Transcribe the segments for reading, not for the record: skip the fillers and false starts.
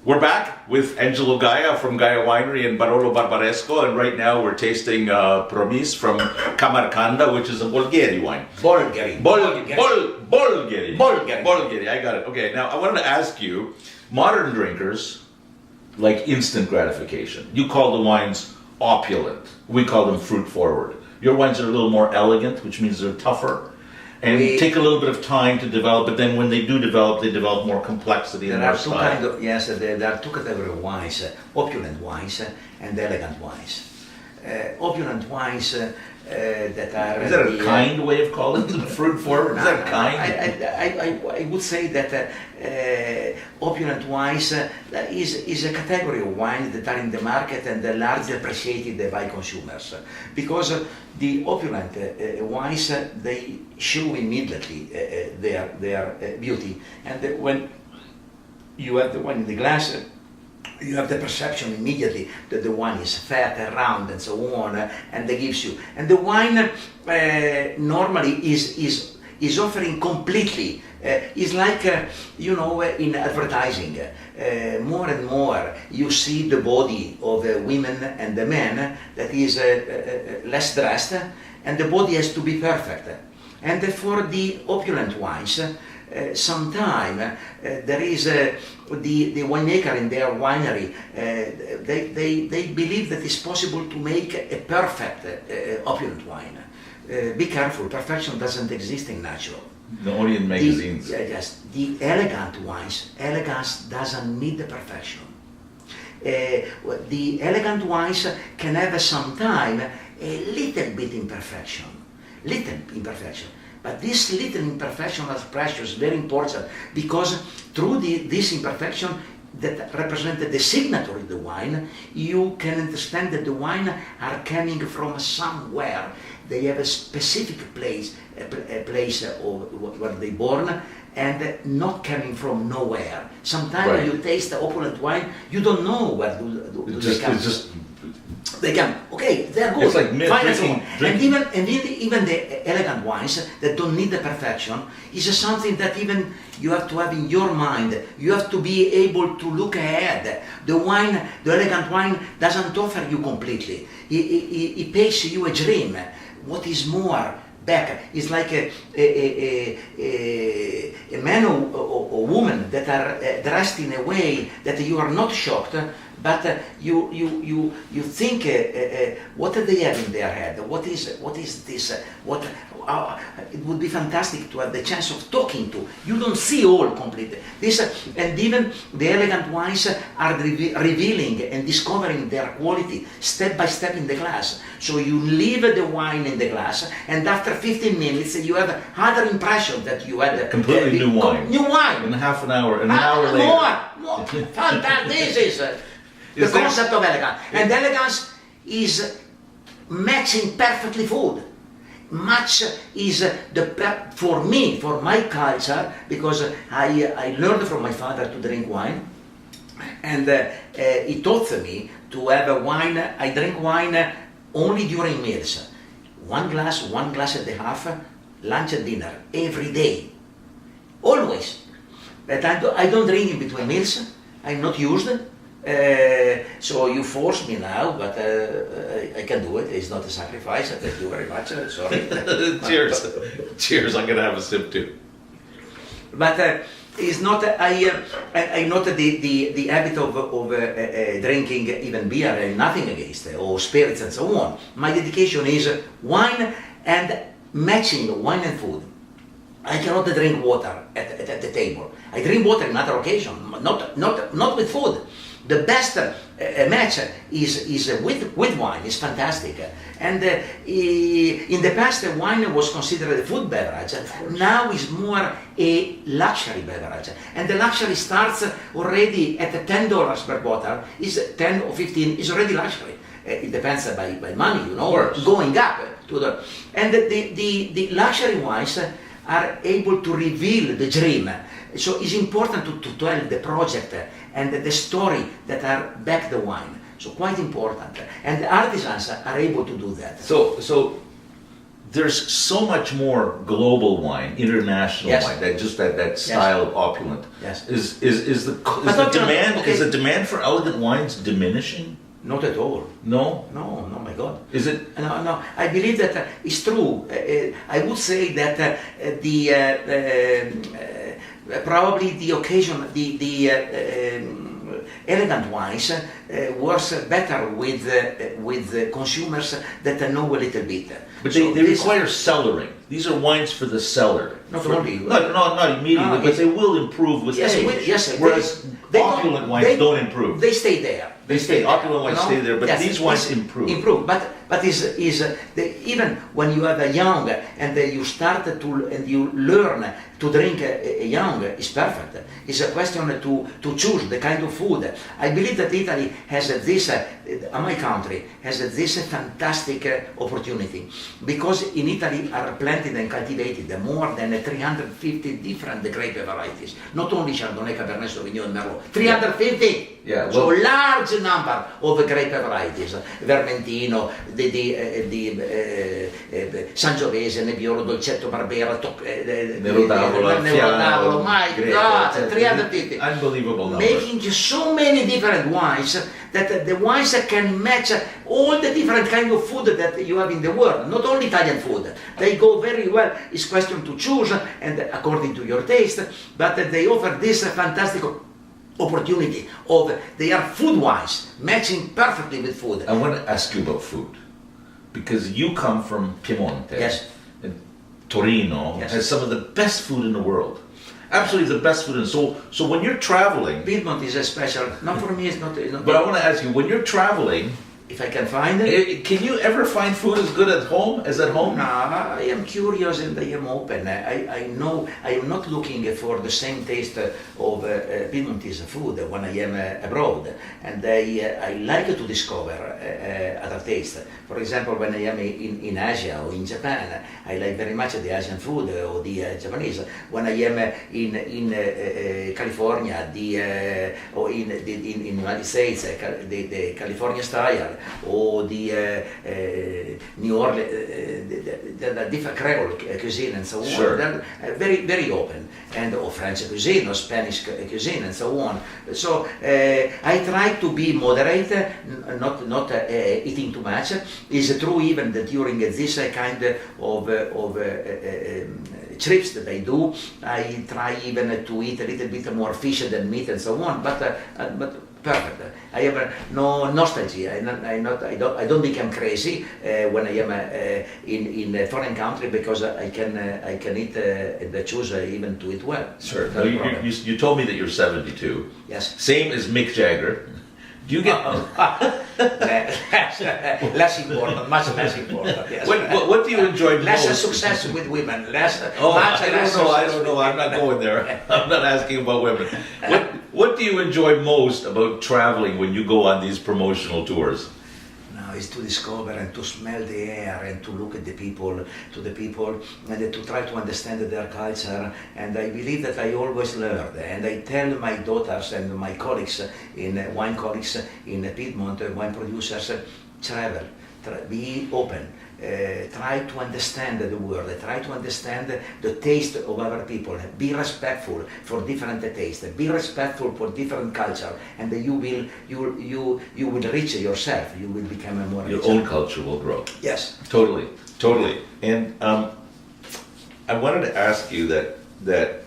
We're back with Angelo Gaja from Gaja Winery in Barbaresco, and right now we're tasting Promis from Camarcanda, which is a Bulgari wine. Bulgari. Bulgari, I got it. Okay, now I wanted to ask you, modern drinkers like instant gratification. You call the wines opulent. We call them fruit forward. Your wines are a little more elegant, which means they're tougher. And take a little bit of time to develop, but then when they do develop, they develop more complexity and more style. There are two categories of wines, opulent wines and elegant wines. Opulent wines that are... Is that a kind way of calling them fruit forward? Is that kind? I would say that opulent wines is a category of wines that are in the market and are largely appreciated by consumers. Because the opulent wines, they show immediately their beauty. And when you have the wine in the glass, you have the perception immediately that the wine is fat and round and so on, and that gives you. And the wine normally is offering completely. It's like in advertising. More and more you see the body of the women and the men that is less dressed, and the body has to be perfect. And for the opulent wines, sometime there is the winemaker in their winery, they believe that it's possible to make a perfect opulent wine. Be careful, perfection doesn't exist in nature. Only in magazines. Yes, the elegant wines, elegance doesn't need the perfection. The elegant wines can have sometime a little bit imperfection, but this little imperfection is precious, very important, because through this imperfection that represented the signature of the wine, you can understand that the wine are coming from somewhere. They have a specific place, a place where they born, and not coming from nowhere. Sometimes when you taste the opulent wine, you don't know where do they come. They come, okay, they're good, it's like fine. And even the elegant wines that don't need the perfection is something that even you have to have in your mind. You have to be able to look ahead. The elegant wine doesn't offer you completely. It pays you a dream. What is more back is like a man or woman that are dressed in a way that you are not shocked, but you think what do they have in their head? What is this? It would be fantastic to have the chance of talking to. You don't see all completely. And even the elegant wines are revealing and discovering their quality step by step in the glass. So you leave the wine in the glass, and after 15 minutes you have other impression that you had completely new wine. New wine in half an hour, an hour later. More. Fantastic. This is the concept of elegance. And elegance is matching perfectly food. Much is for me, for my culture, because I learned from my father to drink wine, and he taught me to have a wine. I drink wine only during meals. One glass and a half, lunch and dinner, every day. Always. But I don't drink in between meals. I'm not used. So you force me now, but I can do it. It's not a sacrifice. Thank you very much. Sorry. Cheers. Cheers. I'm going to have a sip too. But it's not. I not the habit of drinking even beer and nothing against or spirits and so on. My dedication is wine and matching wine and food. I cannot drink water at the table. I drink water on other occasions, not with food. The best match is with wine. It's fantastic. And in the past, wine was considered a food beverage. Now it's more a luxury beverage. And the luxury starts already at $10 per bottle. Is 10 or 15 is already luxury. It depends by money, going up to the. And the luxury wines are able to reveal the dream. So it's important to tell the project and the story that are back the wine. So quite important. And the artisans are able to do that. So there's so much more global wine, international Yes. wine, that style of opulent. Yes. Is the opulent, demand okay. is the demand for elegant wines diminishing? Not at all. No. No, no, my God. Is it? No. I believe that it's true. I would say that probably the occasion, the elegant wines works better with consumers that know a little bit. But So they this- require cellaring. These are wines for the cellar. Not For- only. not immediately, No, but they will improve with Yes, age. yes. Whereas they opulent wines don't improve. They stay there. They stay. Opulent wines you know? stay there, but Yes, these wines yes, improve. Improve, but even when you are young and you start to and you learn to drink young, is perfect. It's a question to choose the kind of food. I believe that Italy has this, my country has this fantastic opportunity, because in Italy are planted and cultivated more than 350 different grape varieties. Not only Chardonnay, Cabernet Sauvignon, Merlot. 350. Yeah, So well- large number of grape varieties, Vermentino, Sangiovese, Nebbiolo, Dolcetto, Barbera, Nebbiolo-based, my Great, God, that's 350. unbelievable number. Making so many different wines that the wines can match all the different kind of food that you have in the world, not only Italian food. They go very well. It's question to choose and according to your taste, but they offer this fantastic opportunity of they are food wines matching perfectly with food. I want to ask you about food, because you come from Piemonte. Yes. And Torino Yes. has some of the best food in the world. Absolutely the best food in the world. So when you're traveling, Piedmont is a special. Not for me. It's not. but I want to ask you, when you're traveling, if I can find it. can you ever find food as good at home as at home? No, I am curious and I am open. I know I am not looking for the same taste of Piedmontese food when I am abroad, and I like to discover other taste. For example, when I am in Asia or in Japan, I like very much the Asian food or the Japanese. When I am in California, or in United States, the California style, or the New Orleans, the different Creole cuisine and so on. Sure. They're very, very open, and or French cuisine or Spanish cuisine and so on. So I try to be moderate, not eating too much. It's true even that during this kind of trips that I do, I try even to eat a little bit more fish than meat and so on. But perfect. I have no nostalgia. I don't become crazy when I am in a foreign country, because I can eat and choose even to eat well. Sure. No Now, problem. you told me that you're 72. Yes. Same as Mick Jagger. Do you get Less important, much less important. Yes. what do you enjoy Less most? success with women. Less. Oh, much I less don't know. I success don't know. with I'm not women. going there. I'm not asking about women. What do you enjoy most about traveling when you go on these promotional tours? No, is to discover and to smell the air and to look at the people, and to try to understand their culture. And I believe that I always learn. And I tell my daughters and my colleagues, wine colleagues in Piedmont, wine producers, travel, be open. Try to understand the world, try to understand the taste of other people, be respectful for different tastes, be respectful for different culture, and you will reach yourself, you will become a more Your richer. own culture will grow. Yes. Totally. And I wanted to ask you that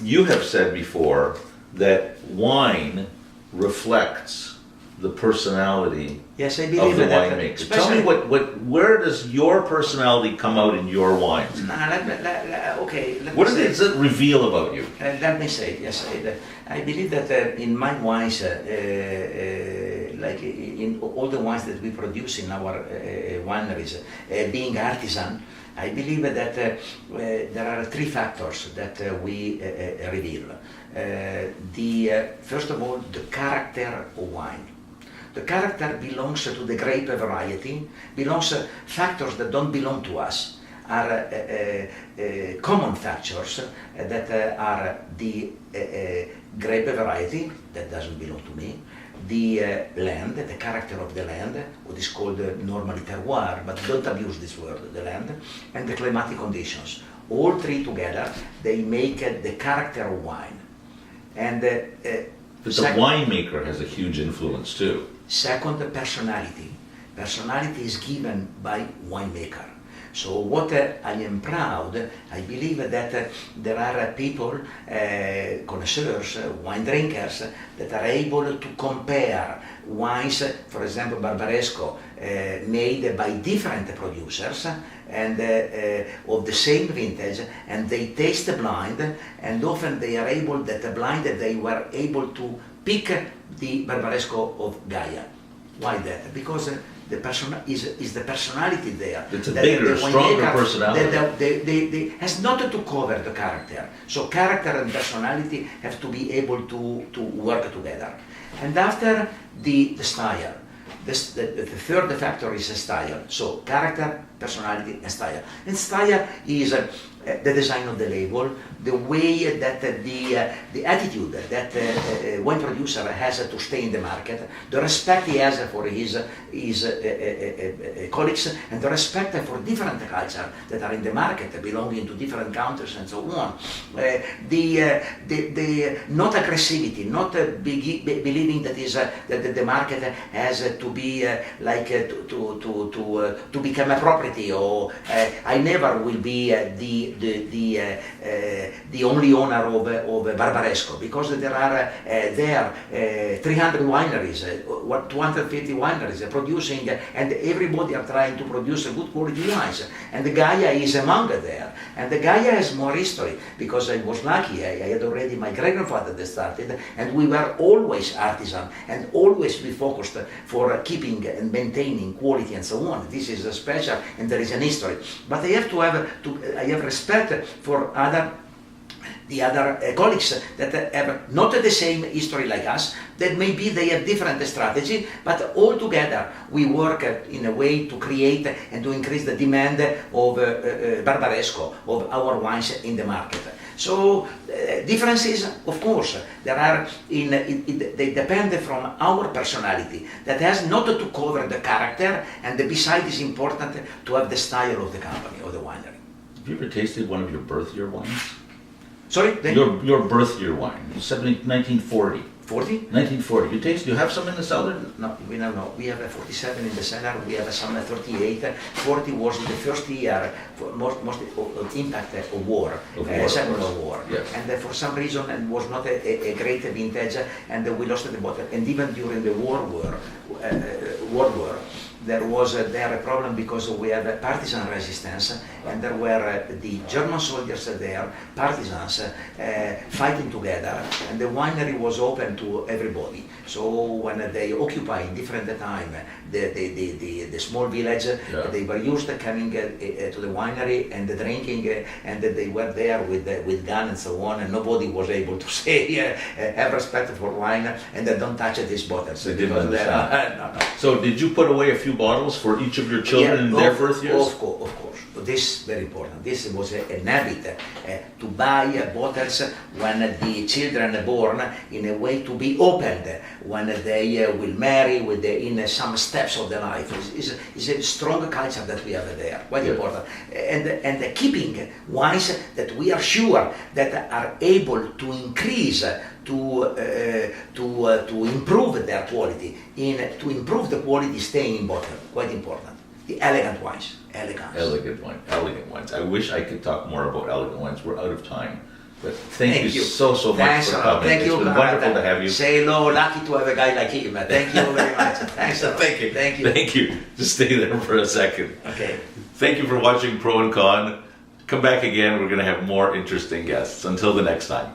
you have said before that wine reflects the personality Yes, I of believe the that. winemaker. Tell me where does your personality come out in your wines? Okay. What does it reveal about you? Let me say, yes, I believe that in my wines, like in all the wines that we produce in our wineries, being artisan, I believe that there are three factors that we reveal. First of all, the character of wine. The character belongs to the grape variety, belongs factors that don't belong to us, are common factors that are the grape variety, that doesn't belong to me, the land, the character of the land, what is called normally terroir, but don't abuse this word, the land, and the climatic conditions. All three together, they make the character of wine. And but the winemaker has a huge influence too. Second, the personality. Personality is given by winemaker. So what I am proud, I believe that there are people, connoisseurs, wine drinkers, that are able to compare wines, for example, Barbaresco, made by different producers and of the same vintage, and they taste the blind, and often they are able, that the blind, they were able to pick the Barbaresco of Gaja. Why that? Because the is the personality there. It's a bigger, stronger personality. Has not to cover the character. So character and personality have to be able to work together. And after the style, the third factor is style. So character, personality, and style. And style is the design of the label, the way that the attitude that wine producer has to stay in the market, the respect he has for his colleagues, and the respect for different cultures that are in the market, belonging to different countries and so on. The not aggressivity, not believing that is that the market has to be like to become a property, or I never will be the only owner of Barbaresco, because there are 300 wineries, 250 wineries producing, and everybody are trying to produce good quality wines, and the Gaja is among there. And the Gaja has more history, because I was lucky, I had already my great-grandfather that started, and we were always artisan, and always we focused for keeping and maintaining quality and so on. This is a special, and there is an history. But I have to I have respect for the other colleagues that have not the same history like us, that maybe they have different strategy, but all together we work in a way to create and to increase the demand of Barbaresco, of our wines in the market. So differences, of course, there are they depend from our personality, that has not to cover the character, and besides it's important to have the style of the company, of the winery. Have you ever tasted one of your birth year wines? Sorry? Your birth year wine, 1940. 40? 1940. You have some in the cellar? No, we don't know. We have a 47 in the cellar, we have some 38. 40 was the first year, for most impact of war, Second World War. Yes. And for some reason it was not a great vintage, and we lost the bottle. And even during the World War, there was a problem, because we had a partisan resistance, and there were the German soldiers there, partisans, fighting together, and the winery was open to everybody. So when they occupied different time the small village, they were used to coming to the winery and drinking, and they were there with gun and so on, and nobody was able to say have respect for wine and don't touch these bottles. They didn't understand. No. So did you put away a few bottles for each of your children in their birth years? Of course. This is very important. This was an habit to buy bottles when the children are born, in a way to be opened when they will marry in some steps of their life. It's a strong culture that we have there, quite important. And keeping wines that we are sure that are able to increase, to improve their quality, to improve the quality staying in bottle, quite important. The elegant wines. Elegant wines. I wish I could talk more about elegant wines. We're out of time. But thank you so much for coming. Thank you. It's been wonderful to have you. Say hello, lucky to have a guy like him. Thank you very much. Thanks a lot. Thank you. Just stay there for a second. Okay. Thank you for watching Pro and Con. Come back again. We're going to have more interesting guests. Until the next time.